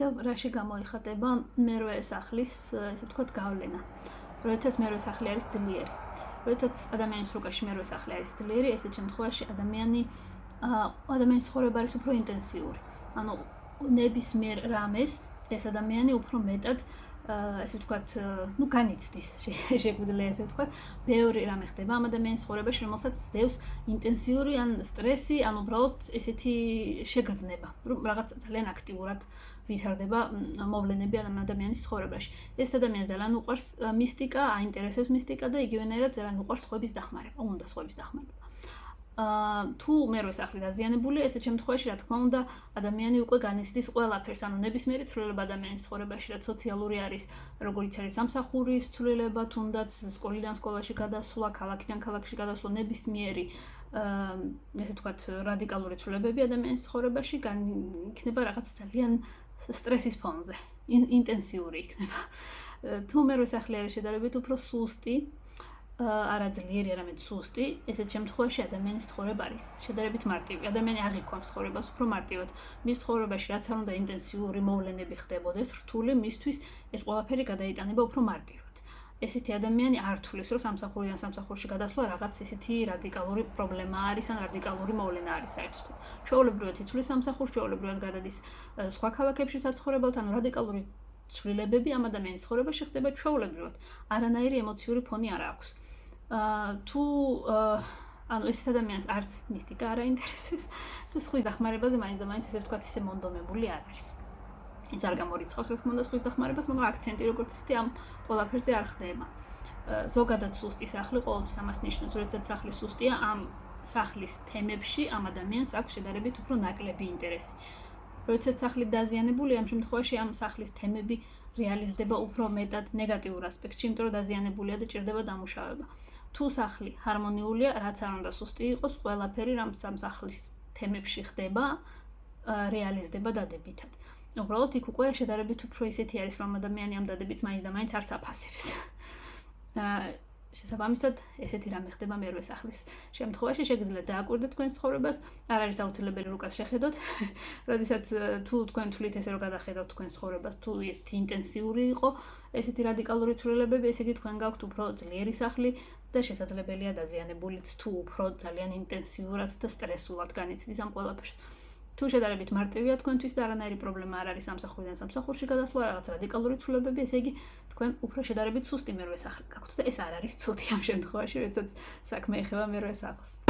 და რაში გამოიხატება მერვე სახლის, ესე ვთქვათ, გავლენა. როდესაც მერვე სახლი არის ძლიერი. როდესაც ადამიანის რუკაში მერვე სახლი არის ძლიერი, ესეთ შემთხვევაში ადამიანის ცხოვრება არის უფრო ინტენსიური. ანუ ნებისმიერ რამეს ეს ადამიანი უფრო მეტად ესე ვთქვათ, განიცდის, შეგვიძლია ესე ვთქვათ, ბევრი რამე ხდება ამ ადამიანის ცხოვრებაში, რომელსაც მსდევს ინტენსიური ან სტრესი, ან უბრალოდ ესეთი შეგრძნება, რომ რაღაც ძალიან აქტიურად ვითარდება მოვლენები ამ ადამიანის ცხოვრებაში. ეს ადამიანს ძალიან უყვარს მისტიკა, აინტერესებს მისტიკა და იგივენაირად ძალიან უყვარს სხვების დახმარება, უნდა სხვების დახმარება. თუ მერვე სახლი დაზიანებულია, ესეთ შემთხვევაში, რა თქმა უნდა, ადამიანი უკვე განიცდის ყველაფერს, ანუ ნებისმიერი ცვლილება ადამიანის ცხოვრებაში, რაც სოციალური არის, როგორიც არის სამსახურის ცვლილება, თუნდაც სკოლიდან სკოლაში გადასვლა, ქალაქიდან ქალაქში გადასვლა, ნებისმიერი ესე ვთქვათ, რადიკალური ცვლილებები ადამიანის ცხოვრებაში იქნება რაღაც ძალიან სტრესის ფონზე, ინტენსიური იქნება. თუ მერვე სახლი არის შედარებით უფრო სუსტი, არა ძლიერი, არამედ სუსტი, ესეთ შემთხვევაში ადამიანის ცხოვრება არის შედარებით მარტივი. ადამიანი აღიქვამს ცხოვრებას უფრო მარტივად. მის ცხოვრებაში რაც არ უნდა ინტენსიური მოვლენები ხდებოდეს, რთული, მისთვის ეს ყველაფერი გადაიტანება უფრო მარტივად. ესეთი ადამიანი არ თulis, რომ სამსახურიდან სამსახურში გადასვლა რაღაც ესეთი რადიკალური პრობლემა არის ან რადიკალური მოვლენა არის საერთოდ. ჩვეულებრივად იცვლის სამსახურს, ჩვეულებრივად გადადის სხვა ქალაქებში საცხოვრებლად, ანუ რადიკალური ცვლილებები ამ ადამიანის ცხოვრებაში ხდება ჩვეულებრივად. არანაირი ემოციური ფონი არ აქვს. თუ ანუ ეს ადამიანს არც მისტიკა არ აინტერესებს და სხვის დახმარებაზე მაინც და მაინც ესე ვთქვათ, ისე მონდომებული არ არის. ის არ გამორიცხავს, რა თქმა უნდა, სხვის დახმარებას, მაგრამ აქცენტი როგორც ისეთი ამ ყველაფერზე არ ხდება. ზოგადად სუსტი სახლი ყოველთვის ამას ნიშნავს, როდესაც სახლი სუსტია, ამ სახლის თემებში ამ ადამიანს აქვს შედარებით უფრო ნაკლები ინტერესი. როდესაც სახლი დაზიანებულია, ამ შემთხვევაში ამ სახლის თემები რეალიზდება უფრო მეტად ნეგატიურ ასპექტში, იმიტომ რომ დაზიანებულია და ჭირდება დამუშავება. თუ სახლი ჰარმონიულია, რაც არ უნდა სუსტი იყოს, ყველაფერი რაც ამ სახლის თემებში ხდება, რეალიზდება დადებითად. უბრალოდ იქ უკვე შედარებით უფრო ისეთი არის, რომ ადამიანი ამ დადებითს მაინც და მაინც არც აფასებს. შესაბამისად, ესეთი რამე ხდება მერვე სახლის შემთხვევაში, შეგიძლიათ დააკვირდეთ თქვენს ცხოვრებას, არ არის აუცილებელი რუკას შეხედოთ, როდესაც თუ თქვენ თვლით ესე რომ გადახედავთ თქვენს ცხოვრებას, თუ ესეთი ინტენსიური იყო, ესეთი რადიკალური ცვლილებები, ესე იგი თქვენ გაქვთ უფრო ძლიერი სახლი და შესაძლებელია დაზიანებულიც თუ უფრო ძალიან ინტენსიურად და სტრესულად განიცდის ამ ყველაფერს. თუ შედარებით მარტივია თქვენთვის და არანაირი პრობლემა არ არის სამსახურიდან სამსახურში გადასვლა, რაღაც რადიკალური ცვლილებები, ესე იგი თქვენ უფრო შედარებით სუსტი მერვე სახლი გაქვთ და ეს არ არის ცუდი ამ შემთხვევაში, როდესაც საქმე ეხება მერვე სახლს.